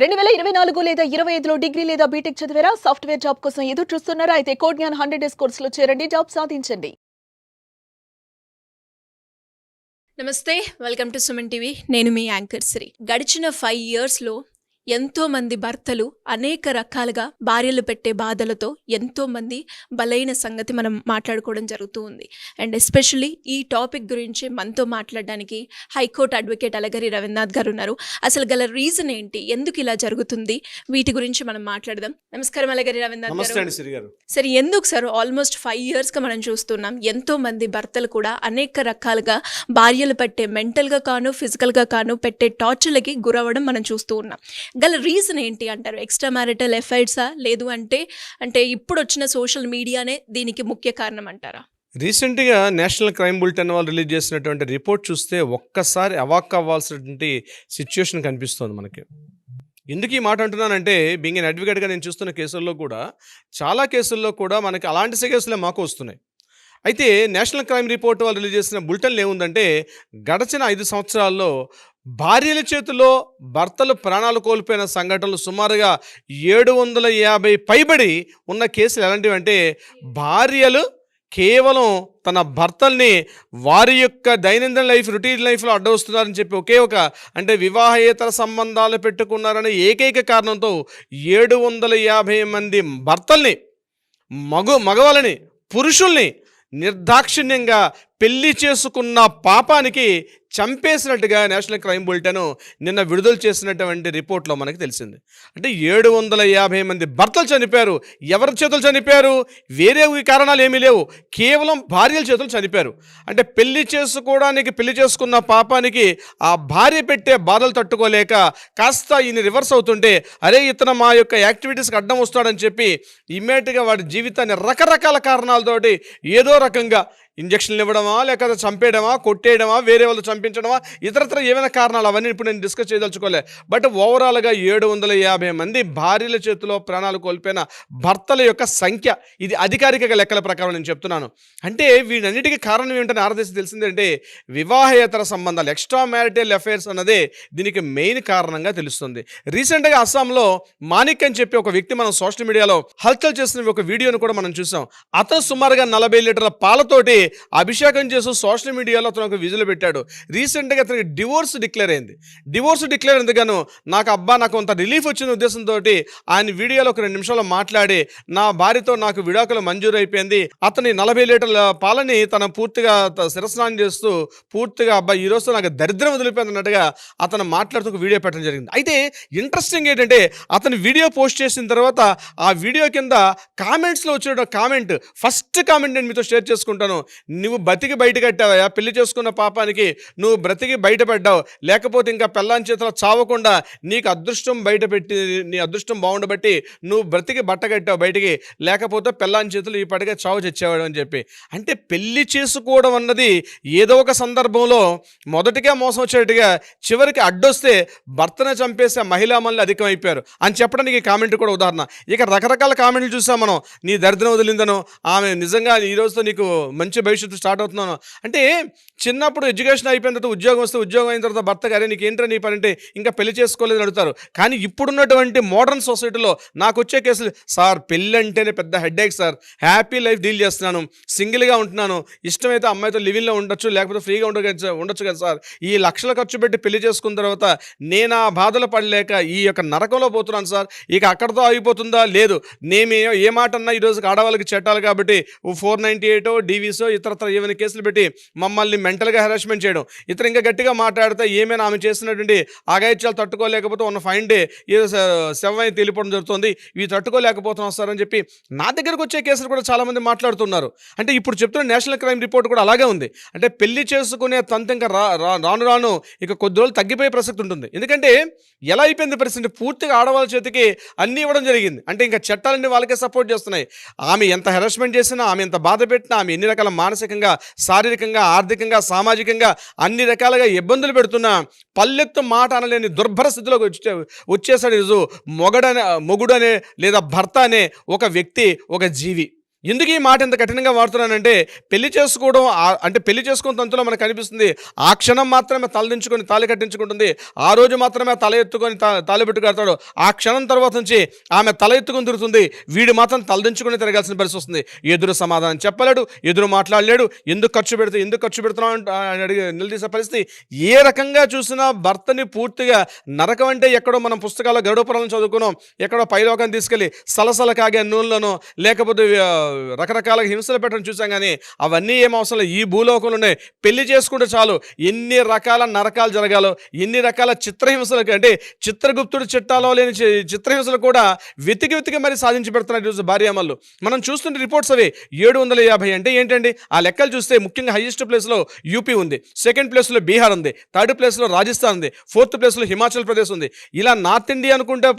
2024 లేదా 25లో డిగ్రీ లేదా బీటెక్ చదివారా? సాఫ్ట్‌వేర్ జాబ్ కోసం ఎదురు చూస్తున్నారా? అయితే కోడ్ జ్ఞాన్ 100 డేస్ కోర్సులో చేరండి, జాబ్ సాధించండి. నమస్తే, వెల్కమ్ టు సుమన్ టీవీ. నేను మీ యాంకర్ శ్రీ. గడిచిన 5 ఇయర్స్‌లో ఎంతో మంది భర్తలు అనేక రకాలుగా భార్యలు పెట్టే బాధలతో ఎంతో మంది బలైన సంగతి మనం మాట్లాడుకోవడం జరుగుతూ ఉంది. అండ్ ఎస్పెషల్లీ ఈ టాపిక్ గురించి మనతో మాట్లాడడానికి హైకోర్టు అడ్వకేట్ అలగరి రవీంద్రనాథ్ గారు ఉన్నారు. అసలు గల రీజన్ ఏంటి, ఎందుకు ఇలా జరుగుతుంది, వీటి గురించి మనం మాట్లాడదాం. నమస్కారం అలగరి రవీంద్రనాథ్ గారు. సరే, ఎందుకు సార్ ఆల్మోస్ట్ 5 ఇయర్స్గా మనం చూస్తున్నాం ఎంతో మంది భర్తలు కూడా అనేక రకాలుగా భార్యలు పెట్టే మెంటల్గా కాను ఫిజికల్గా కాను పెట్టే టార్చర్లకి గురవ్వడం మనం చూస్తూ ఉన్నాం. గల రీజన్ ఏంటి అంటారు? ఎక్స్ట్రా మ్యారిటల్ ఎఫైర్సా, లేదు అంటే ఇప్పుడు వచ్చిన సోషల్ మీడియానే దీనికి ముఖ్య కారణం అంటారా? రీసెంట్గా నేషనల్ క్రైమ్ బులెటిన్ వాళ్ళు రిలీజ్ చేసినటువంటి రిపోర్ట్ చూస్తే ఒక్కసారి అవాక్ అవ్వాల్సినటువంటి సిచ్యుయేషన్ కనిపిస్తుంది మనకి. ఎందుకు ఈ మాట అంటున్నానంటే, బీయింగ్ ఎన్ అడ్వకేట్గా నేను చూస్తున్న కేసుల్లో కూడా చాలా కేసుల్లో కూడా మనకి అలాంటి కేసులే మాకు వస్తున్నాయి. అయితే నేషనల్ క్రైమ్ రిపోర్ట్ వాళ్ళు రిలీజ్ చేసిన బులెటిన్లు ఏముందంటే, గడిచిన 5 సంవత్సరాల్లో భార్యల చేతిలో భర్తలు ప్రాణాలు కోల్పోయిన సంఘటనలు సుమారుగా 750 పైబడి ఉన్న కేసులు ఎలాంటివి అంటే, భార్యలు కేవలం తన భర్తల్ని వారి యొక్క దైనందిన లైఫ్ రొటీన్ లైఫ్లో అడ్డవస్తున్నారని చెప్పి ఒకే ఒక అంటే వివాహేతర సంబంధాలు పెట్టుకున్నారనే ఏకైక కారణంతో 750 మంది భర్తల్ని మగవాళ్ళని పురుషుల్ని నిర్దాక్షిణ్యంగా పెళ్లి చేసుకున్న పాపానికి చంపేసినట్టుగా నేషనల్ క్రైమ్ బులెటిన్ నిన్న విడుదల చేసినటువంటి రిపోర్ట్లో మనకి తెలిసింది. అంటే 750 మంది భర్తలు చనిపోయారు. ఎవరి చేతులు చనిపోయారు? వేరే కారణాలు ఏమీ లేవు, కేవలం భార్యల చేతులు చనిపోయారు. అంటే పెళ్లి చేసుకున్న పాపానికి ఆ భార్య పెట్టే బాధలు తట్టుకోలేక కాస్త ఈయన రివర్స్ అవుతుంటే, అరే ఇతను మా యొక్క యాక్టివిటీస్కి అడ్డం వస్తాడని చెప్పి ఇమ్మీడియట్గా వాడి జీవితాన్ని రకరకాల కారణాలతోటి ఏదో రకంగా ఇంజక్షన్లు ఇవ్వడమా, లేకపోతే చంపేయడమా, కొట్టేయడమా, వేరే వాళ్ళు చంపించడమా, ఇతరత్ర ఏమైనా కారణాలు అవన్నీ ఇప్పుడు నేను డిస్కస్ చేయదలుచుకోలే. బట్ ఓవరాల్గా 750 మంది భార్యల చేతిలో ప్రాణాలు కోల్పోయిన భర్తల యొక్క సంఖ్య, ఇది అధికారిక లెక్కల ప్రకారం నేను చెప్తున్నాను. అంటే వీటన్నిటికీ కారణం ఏమిటని ఆరాధిస్తే తెలిసిందంటే, వివాహేతర సంబంధాలు, ఎక్స్ట్రా మ్యారిటల్ అఫైర్స్ అన్నదే దీనికి మెయిన్ కారణంగా తెలుస్తుంది. రీసెంట్గా అస్సాంలో మానిక్ అని చెప్పి ఒక వ్యక్తి మనం సోషల్ మీడియాలో హల్చల్ చేసిన ఒక వీడియోను కూడా మనం చూసాం. అతను సుమారుగా 40 లీటర్ల పాలతోటి అభిషేకం చేస్తూ సోషల్ మీడియాలో అతను ఒక విజులు పెట్టాడు. రీసెంట్గా అతనికి డివోర్స్ డిక్లేర్ అయింది. డివోర్స్ డిక్లేర్ ఎందుకను, నాకు కొంత రిలీఫ్ వచ్చిన ఉద్దేశంతో ఆయన వీడియోలో ఒక 2 నిమిషాలు మాట్లాడి, నా భార్యతో నాకు విడాకులు మంజూరు అయిపోయింది, అతని 40 లీటర్ల పాలని తన పూర్తిగా శిరస్నానం చేస్తూ పూర్తిగా ఈ రోజు నాకు దరిద్రం వదిలిపోయింది అన్నట్టుగా అతను మాట్లాడుతూ ఒక వీడియో పెట్టడం జరిగింది. అయితే ఇంట్రెస్టింగ్ ఏంటంటే, అతను వీడియో పోస్ట్ చేసిన తర్వాత ఆ వీడియో కింద కామెంట్స్లో వచ్చిన కామెంట్, ఫస్ట్ కామెంట్ నేను మీతో షేర్ చేసుకుంటాను. నువ్వు బతికి బయట కట్టావా, పెళ్లి చేసుకున్న పాపానికి నువ్వు బ్రతికి బయటపడ్డావు, లేకపోతే ఇంకా పెళ్ళాం చేతిలో చావకుండా నీకు అదృష్టం బయటపెట్టి నీ అదృష్టం బాగుండబట్టి నువ్వు బ్రతికి బట్ట కట్టావు బయటికి, లేకపోతే పెళ్ళాం చేతులు ఈ పటిగా చావు చచ్చేవాడు అని చెప్పి. అంటే పెళ్లి చేసుకోవడం అన్నది ఏదో ఒక సందర్భంలో మొదటిగా మోసం వచ్చేట్టుగా చివరికి అడ్డొస్తే భర్తను చంపేసే మహిళా మనులు అధికమైపోయారు అని చెప్పడానికి ఈ కామెంట్ కూడా ఉదాహరణ. ఇక రకరకాల కామెంట్లు చూసాం మనం. నీ దరిద్రం వదిలిందనో, ఆమె నిజంగా ఈ రోజుతో నీకు మంచి భవిష్యత్తు స్టార్ట్ అవుతున్నాను అంటే, చిన్నప్పుడు ఎడ్యుకేషన్ అయిపోయిన తర్వాత ఉద్యోగం వస్తే, ఉద్యోగం అయిన తర్వాత భర్త గారే నీకు ఏంట్రా నీ పని అంటే ఇంకా పెళ్లి చేసుకోలేదని అడుగుతారు. కానీ ఇప్పుడున్నటువంటి మోడర్న్ సొసైటీలో నాకు వచ్చే కేసులు, సార్ పెళ్ళి అంటేనే పెద్ద headache sir, happy life deal చేస్తున్నాను, సింగిల్గా ఉంటున్నాను, ఇష్టమైతే అమ్మాయితో లివింగ్లో ఉండొచ్చు, లేకపోతే ఫ్రీగా ఉండొచ్చు కదా సార్, ఈ లక్షలు ఖర్చు పెట్టి పెళ్లి చేసుకున్న తర్వాత నేను ఆ బాధలు పడలేక ఈ యొక్క నరకంలో పోతున్నాను సార్, ఇక అక్కడితో ఆగిపోతుందా? లేదు, నేను ఏ మాట అన్నా ఈరోజు ఆడవాళ్ళకి చట్టాలు కాబట్టి 498 డీవీసో ఇతరత్ర ఏమైనా కేసులు పెట్టి మమ్మల్ని మెంటల్గా హెరాస్మెంట్ చేయడం, ఇతరు ఇంకా గట్టిగా మాట్లాడితే ఏమైనా ఆమె చేసినటువంటి ఆగాయిత్యాలు తట్టుకోలేకపోతే ఉన్న ఫైన్ డే ఏదో శవం అయితే వెళ్ళిపోవడం జరుగుతుంది, ఇవి తట్టుకోలేకపోతున్నాం సార్ అని చెప్పి నా దగ్గరకు వచ్చే కేసులు కూడా చాలామంది మాట్లాడుతున్నారు. అంటే ఇప్పుడు చెప్తున్న నేషనల్ క్రైమ్ రిపోర్ట్ కూడా అలాగే ఉంది. అంటే పెళ్లి చేసుకునే తంతు ఇంకా రాను ఇక కొద్ది రోజులు తగ్గిపోయే ప్రసక్తి ఉంటుంది. ఎందుకంటే ఎలా అయిపోయింది పరిస్థితి, పూర్తిగా ఆడవాళ్ళ చేతికి అన్నీ ఇవ్వడం జరిగింది. అంటే ఇంకా చట్టాలన్నీ వాళ్ళకే సపోర్ట్ చేస్తున్నాయి. ఆమె ఎంత హెరాస్మెంట్ చేసినా, ఆమె ఎంత బాధ పెట్టినా, ఆమె ఎన్ని రకాల మానసికంగా, శారీరకంగా, ఆర్థికంగా, సామాజికంగా అన్ని రకాలుగా ఇబ్బందులు పెడుతున్నా పల్లెత్తు మాట అనలేని దుర్భర స్థితిలోకి వచ్చేసాడు ఈరోజు మొగుడనే లేదా భర్త అనే ఒక వ్యక్తి, ఒక జీవి. ఎందుకు ఈ మాట ఇంత కఠినంగా వాడుతున్నానంటే పెళ్లి చేసుకోవడం అంటే పెళ్లి చేసుకున్న తంతులో మనకు కనిపిస్తుంది. ఆ క్షణం మాత్రమే తలదించుకొని తాళి కట్టించుకుంటుంది. ఆ రోజు మాత్రమే తల ఎత్తుకొని తాళి పెట్టి కడతాడు. ఆ క్షణం తర్వాత నుంచి ఆమె తల ఎత్తుకొని తిరుగుతుంది. వీడు మాత్రం తలదించుకొని తిరగాల్సిన పరిస్థితి వస్తుంది. ఎదురు సమాధానం చెప్పలేడు, ఎదురు మాట్లాడలేడు. ఎందుకు ఖర్చు పెడుతున్నావు అని అడిగి నిలదీసే పరిస్థితి. ఏ రకంగా చూసినా భర్తని పూర్తిగా నరకం అంటే ఎక్కడో మనం పుస్తకాల్లో గరుడపురాలను చదువుకున్నాం, ఎక్కడో పైలోకాన్ని తీసుకెళ్ళి సలసల కాగే నూనెలను లేకపోతే రకరకాల హింసలు పెట్టడం చూసాం. కానీ అవన్నీ ఏం అవసరం లేదు. ఈ భూలోకంలోనే పెళ్లి చేసుకుంటే చాలు ఎన్ని రకాల నరకాలు జరగాలో, ఎన్ని రకాల చిత్రహింసలు అంటే చిత్రగుప్తుడు చిట్టాలో లేని చిత్రహింసలు కూడా వెతికి మరి సాధించి పెడుతున్నారు ఈరోజు భార్యామల్లు. మనం చూస్తుంటే రిపోర్ట్స్ అవి 750 అంటే ఏంటండి? ఆ లెక్కలు చూస్తే ముఖ్యంగా హైయెస్ట్ ప్లేస్లో యూపీ ఉంది, సెకండ్ ప్లేస్లో బీహార్ ఉంది, థర్డ్ ప్లేస్లో రాజస్థాన్ ఉంది, ఫోర్త్ ప్లేస్లో హిమాచల్ ప్రదేశ్ ఉంది. ఇలా నార్త్ ఇండియా అనుకుంటే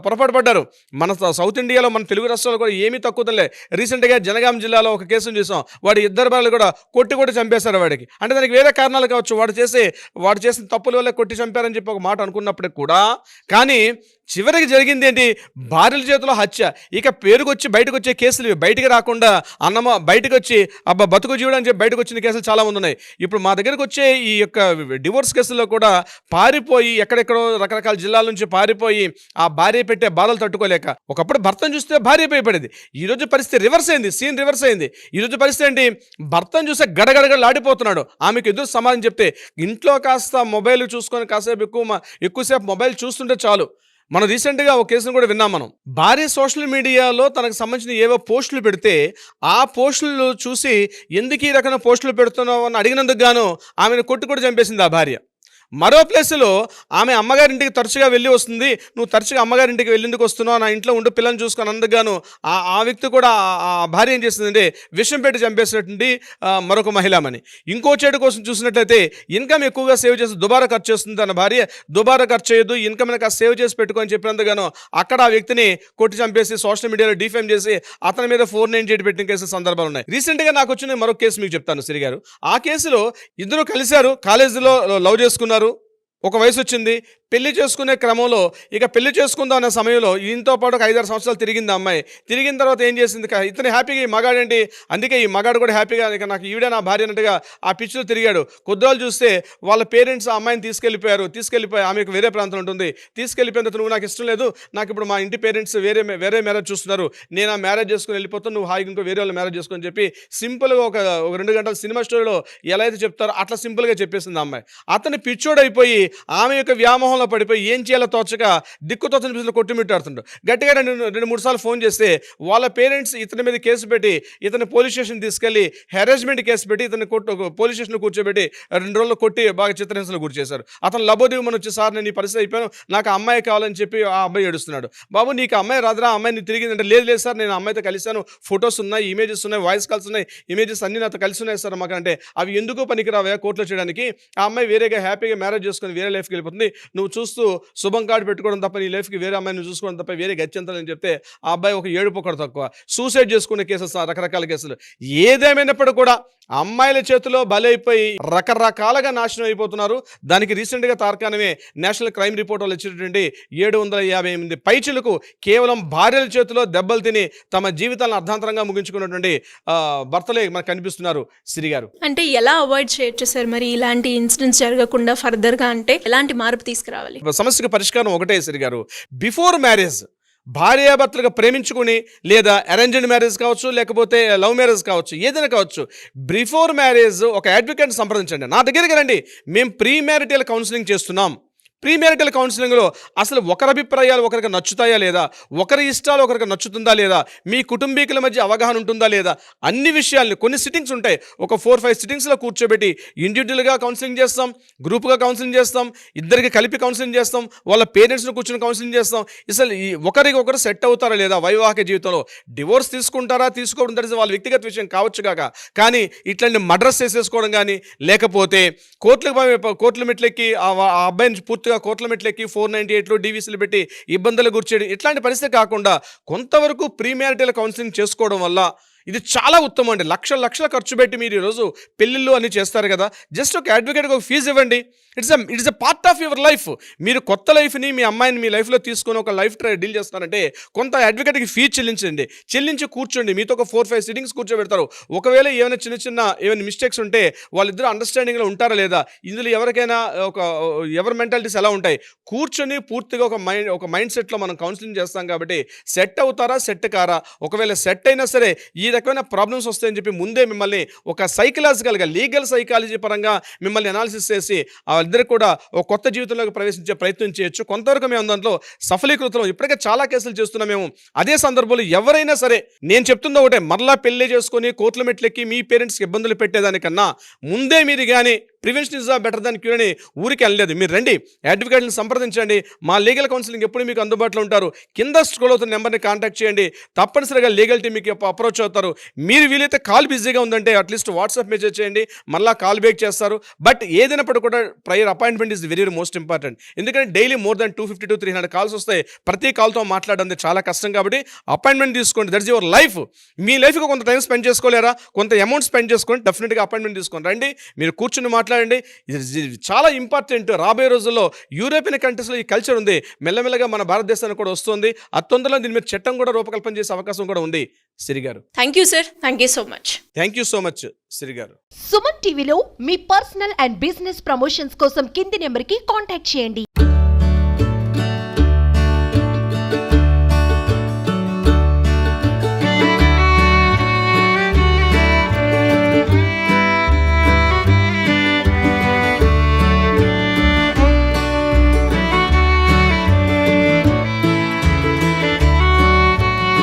పొరపాటు పడ్డారు. మన సౌత్ ఇండియాలో మన తెలుగు రాష్ట్రాలు కూడా ఏమీ తక్కువలే. రీసెంట్గా జనగాం జిల్లాలో ఒక కేసును చూసాం. వాడి ఇద్దరు బాలు కూడా కొట్టి చంపేశారు వాడికి. అంటే దానికి వేరే కారణాలు కావచ్చు, వాడు చేసిన తప్పుల వల్ల కొట్టి చంపారని చెప్పి ఒక మాట అనుకున్నప్పటికి కూడా, కానీ చివరికి జరిగింది ఏంటి? భార్యల చేతిలో హత్య. ఇక పేరుకొచ్చి బయటకు వచ్చే కేసులు ఇవి. బయటికి రాకుండా బయటకు వచ్చి బతుకు జీవుడు అని చెప్పి బయటకు వచ్చిన కేసులు చాలా మంది ఉన్నాయి. ఇప్పుడు మా దగ్గరకు వచ్చే ఈ యొక్క డివోర్స్ కేసుల్లో కూడా పారిపోయి ఎక్కడెక్కడో రకరకాల జిల్లాల నుంచి పారిపోయి ఆ భార్య పెట్టే బాధలు తట్టుకోలేక, ఒకప్పుడు భర్తను చూస్తే భార్య భయపడేది. ఈరోజు పరిస్థితి రివర్స్ అయింది, సీన్ రివర్స్ అయింది. ఈరోజు పరిస్థితి ఏంటి? భర్తను చూస్తే గడగడగడలాడిపోతున్నాడు. ఆమెకు ఎదురు సమాధానం చెప్తే ఇంట్లో కాస్త మొబైల్ చూసుకొని కాసేపు ఎక్కువసేపు మొబైల్ చూస్తుంటే చాలు. మనం రీసెంట్గా ఒక కేసును కూడా విన్నాం. మనం భార్య సోషల్ మీడియాలో తనకు సంబంధించిన ఏవో పోస్టులు పెడితే ఆ పోస్టులు చూసి ఎందుకు ఈ రకమైన పోస్టులు పెడుతున్నావు అని అడిగినందుకు గాను ఆమెను కొట్టి చంపేసింది ఆ భార్య. మరో ప్లేస్లో ఆమె అమ్మగారింటికి తరచుగా వెళ్ళి వస్తుంది. నువ్వు తరచుగా అమ్మగారింటికి వెళ్ళేందుకు వస్తున్నావు, నా ఇంట్లో ఉండి పిల్లల్ని చూసుకొని అందుకుగాను ఆ వ్యక్తి కూడా ఆ భార్య ఏం చేస్తుందంటే విషం పెట్టి చంపేసినటువంటి మరొక మహిళమని. ఇంకో చెడు కోసం చూసినట్లయితే ఇన్కమ్ ఎక్కువగా సేవ్ చేసి దుబారా ఖర్చు చేస్తుంది తన భార్య. దుబారా ఖర్చు చేయొద్దు, ఇన్కమ్ సేవ్ చేసి పెట్టుకొని చెప్పినందుకుగాను అక్కడ ఆ వ్యక్తిని కొట్టి చంపేసి సోషల్ మీడియాలో డిఫేమ్ చేసి అతని మీద 498 పెట్టిన కేసు సందర్భాలు ఉన్నాయి. రీసెంట్గా నాకు వచ్చిన మరొక కేసు మీకు చెప్తాను సిరి గారు. ఆ కేసులో ఇద్దరు కలిశారు, కాలేజీలో లవ్ చేసుకున్నారు, ఒక వయసు వచ్చింది. పెళ్లి చేసుకునే క్రమంలో ఇక పెళ్లి చేసుకుందాం అనే సమయంలో ఈయనతో పాటు ఒక 5-6 సంవత్సరాలు తిరిగింది అమ్మాయి. తిరిగిన తర్వాత ఏం చేసింది? ఇతను హ్యాపీగా ఈ మగాడేంటి, అందుకే ఈ మగాడు కూడా హ్యాపీగా ఇక నాకు ఈవిడే నా భార్య అన్నట్టుగా ఆ పిచ్చిలో తిరిగాడు. కొద్ది రోజులు చూస్తే వాళ్ళ పేరెంట్స్ ఆ అమ్మాయిని తీసుకెళ్ళిపోయి ఆమెకు వేరే ప్రాంతం ఉంటుంది. తీసుకెళ్ళిపోయిన తర్వాత నువ్వు నాకు ఇష్టం లేదు, నాకు ఇప్పుడు మా ఇంటి పేరెంట్స్ వేరే మ్యారేజ్ చూస్తున్నారు, నేను ఆ మ్యారేజ్ చేసుకుని వెళ్ళిపోతాను, నువ్వు హాయిగా ఇంకో వేరే వాళ్ళు మ్యారేజ్ చేసుకొని చెప్పి సింపుల్గా ఒక 2 గంటల సినిమా స్టోరీలో ఎలా అయితే చెప్తారో అట్లా సింపుల్గా చెప్పేసింది ఆ అమ్మాయి. అతను పిచ్చోడైపోయి ఆమె యొక్క వ్యామోహంలో పడిపోయి ఏం చేయాలో తోచక దిక్కుతోచని పిల్లలు కొట్టుమిట్టాడుతుంటాడు. గట్టిగా 2-3 సార్లు ఫోన్ చేస్తే వాళ్ళ పేరెంట్స్ ఇతని మీద కేసు పెట్టి ఇతని పోలీస్ స్టేషన్ తీసుకెళ్లి హెరాస్మెంట్ కేసు పెట్టి ఇతని పోలీస్ స్టేషన్లో కూర్చోబెట్టి 2 రోజులు కొట్టి బాగా చిత్రహింసలు గురి చేశారు. అతను లబోదివమని వచ్చి, సార్ నేను ఈ పరిస్థితి అయిపోయాను, నాకు అమ్మాయి కావాలని చెప్పి ఆ అబ్బాయి ఏడుస్తున్నాడు. బాబు నీకు అమ్మాయి రాదురా, అమ్మాయి నీకు తిరిగిందంటే లేదు సార్ నేను అమ్మాయితో కలిశాను, ఫొటోస్ ఉన్నాయి, ఇమేజెస్ ఉన్నాయి, వాయిస్ కాల్స్ ఉన్నాయి, ఇమేజెస్ అన్ని నాతో కలిసి ఉన్నాయి సార్ మాకు. అంటే అవి ఎందుకు పనికిరావా కోర్టులో చేయడానికి? ఆ అమ్మాయి వేరేగా హ్యాపీగా మ్యారేజ్ చేసుకొని వేరే లైఫ్కి వెళ్ళిపోతుంది, నువ్వు చూస్తూ శుభం కార్డు పెట్టుకోవడం తప్ప నీ లైఫ్కి వేరే అమ్మాయిని చూసుకోవడం తప్ప వేరే గత్యంతలని చెప్తే ఆ అబ్బాయి ఒక ఏడుపు ఒకటి తక్కువ. సూసైడ్ చేసుకునే కేసెస్, రకరకాల కేసులు. ఏదేమైనప్పటికీ కూడా అమ్మాయిల చేతిలో బలైపోయి రకరకాలుగా నాశనం అయిపోతున్నారు. దానికి రీసెంట్గా తార్కాణమే నేషనల్ క్రైమ్ రిపోర్ట్ వాళ్ళు ఇచ్చినటువంటి 758 పైచిలకు కేవలం భార్యల చేతిలో దెబ్బలు తిని తమ జీవితాలను అర్ధాంతరంగా ముగించుకున్నటువంటి భర్తలే మనకు కనిపిస్తున్నారు సిరి గారు. అంటే ఎలా అవాయిడ్ చేయొచ్చు సార్ మరి ఇలాంటి ఇన్సిడెంట్స్ జరగకుండా ఫర్దర్గా? అంటే ఎలాంటి మార్పు తీసుకురావాలి? సమస్యకు పరిష్కారం ఒకటే సిరి గారు. బిఫోర్ మ్యారేజ్ భార్యాభర్తలుగా ప్రేమించుకుని, లేదా అరేంజ్డ్ మ్యారేజ్ కావచ్చు, లేకపోతే లవ్ మ్యారేజ్ కావచ్చు, ఏదైనా కావచ్చు, బిఫోర్ మ్యారేజ్ ఒక అడ్వకేట్ని సంప్రదించండి. నా దగ్గరికి రండి, మేము ప్రీ మ్యారిటల్ కౌన్సిలింగ్ చేస్తున్నాం. ప్రీ మ్యారిటల్ కౌన్సిలింగ్లో అసలు ఒకరి అభిప్రాయాలు ఒకరికి నచ్చుతాయా లేదా, ఒకరి ఇష్టాలు ఒకరికి నచ్చుతుందా లేదా, మీ కుటుంబీకుల మధ్య అవగాహన ఉంటుందా లేదా, అన్ని విషయాల్ని కొన్ని సిట్టింగ్స్ ఉంటాయి, ఒక 4-5 సిట్టింగ్స్లో కూర్చోబెట్టి ఇండివిజువల్గా కౌన్సిలింగ్ చేస్తాం, గ్రూప్గా కౌన్సిలింగ్ చేస్తాం, ఇద్దరికి కలిపి కౌన్సిలింగ్ చేస్తాం, వాళ్ళ పేరెంట్స్ని కూర్చొని కౌన్సిలింగ్ చేస్తాం. అసలు ఈ ఒకరికొకరు సెట్ అవుతారా లేదా వైవాహిక జీవితంలో, డివోర్స్ తీసుకుంటారా తీసుకోవడం తెలిసి వాళ్ళ వ్యక్తిగత విషయం కావచ్చు కాక, కానీ ఇట్లాంటి మర్డర్స్ చేసేసుకోవడం కానీ, లేకపోతే కోర్టుల మెట్లెక్కి ఆ అబ్బాయిని పూర్తి కోట్ల మెట్లెక్కి 498లో డీవీసీలు పెట్టి ఇబ్బందులు గుర్చేయడం, ఇట్లాంటి పరిస్థితి కాకుండా కొంతవరకు ప్రీ మ్యారిటల్ కౌన్సిలింగ్ చేసుకోవడం వల్ల ఇది చాలా ఉత్తమం అండి. లక్షలు ఖర్చు పెట్టి మీరు ఈరోజు పెళ్ళిళ్ళు అన్ని చేస్తారు కదా, జస్ట్ ఒక అడ్వకేట్కి ఒక ఫీజు ఇవ్వండి. It's a part of your life. మీరు కొత్త లైఫ్ని మీ అమ్మాయిని మీ లైఫ్లో తీసుకొని ఒక లైఫ్ డీల్ చేస్తున్నారంటే కొంత అడ్వకేట్కి ఫీజు చెల్లించి కూర్చోండి. మీతో ఒక 4-5 సిట్టింగ్స్ కూర్చోబెడతారు. ఒకవేళ ఏమైనా ఏమైనా మిస్టేక్స్ ఉంటే వాళ్ళిద్దరు అండర్స్టాండింగ్లో ఉంటారా లేదా, ఇందులో ఎవరికైనా ఎవరి మెంటాలిటీస్ ఎలా ఉంటాయి, కూర్చొని పూర్తిగా ఒక మైండ్ సెట్లో మనం కౌన్సిలింగ్ చేస్తాం కాబట్టి సెట్ అవుతారా సెట్ కారా, ఒకవేళ సెట్ అయినా సరే ఈ రకమైన ప్రాబ్లమ్స్ వస్తాయని చెప్పి ముందే మిమ్మల్ని ఒక సైకలాజికల్గా లీగల్ సైకాలజీ పరంగా మిమ్మల్ని అనాలిసిస్ చేసి వాళ్ళిద్దరు కూడా ఒక కొత్త జీవితంలోకి ప్రవేశించే ప్రయత్నం చేయొచ్చు. కొంతవరకు మేము దాంట్లో సఫలీకృతం ఇప్పటికే చాలా కేసులు చేస్తున్నాం మేము. అదే సందర్భంలో ఎవరైనా సరే నేను చెప్తున్నా ఒకటే, మరలా పెళ్లి చేసుకొని కోర్టుల మెట్లెక్కి మీ పేరెంట్స్కి ఇబ్బందులు పెట్టేదానికన్నా ముందే మీరు కానీ prevention is better than cure అని ఊరికి వెళ్ళలేదు. మీరు రండి, అడ్వకేట్ని సంప్రదించండి. మా లీగల్ కౌన్సిలింగ్ ఎప్పుడు మీకు అందుబాటులో ఉంటారు. కింద స్క్రోల్ అవుతున్న నెంబర్ని కాంటాక్ట్ చేయండి. తప్పనిసరిగా లీగల్ టీమ్ మీకు అప్రోచ్ అవుతారు. మీరు వీలైతే కాల్ బిజీగా ఉందంటే అట్లీస్ట్ వాట్సాప్ మెసేజ్ చేయండి, మళ్ళీ కాల్ బ్యాక్ చేస్తారు. బట్ ఏదైనప్పుడు కూడా prior appointment is very most important. ఎందుకంటే daily more than 250 to 300 calls వస్తాయి. ప్రతి కాల్తో మాట్లాడడం చాలా కష్టం కాబట్టి అపాయింట్మెంట్ తీసుకోండి. That's your life. మీ లైఫ్కి కొంత టైం స్పెండ్ చేసుకోలేరా, కొంత అమౌంట్ స్పెండ్ చేసుకోండి, డెఫినెట్గా అపాయింట్మెంట్ తీసుకోండి. రండి, మీరు కూర్చుని మాట్లాడండి. ఇది చాలా ఇంపార్టెంట్. రాబోయే రోజుల్లో యూరోపియన్ కంట్రీస్లో ఈ కల్చర్ ఉంది, మెల్లమెల్లగా మన భారతదేశానికి కూడా వస్తుంది. తొందరలో దీని మీద చట్టం కూడా రూపకల్పన చేసే అవకాశం కూడా ఉంది. Siri garu, thank you sir, thank you so much. Thank you so much Siri garu. Suman టీవీలో మీ పర్సనల్ అండ్ బిజినెస్ ప్రమోషన్స్ కోసం కింది నెంబర్కి కాంటాక్ట్ చేయండి.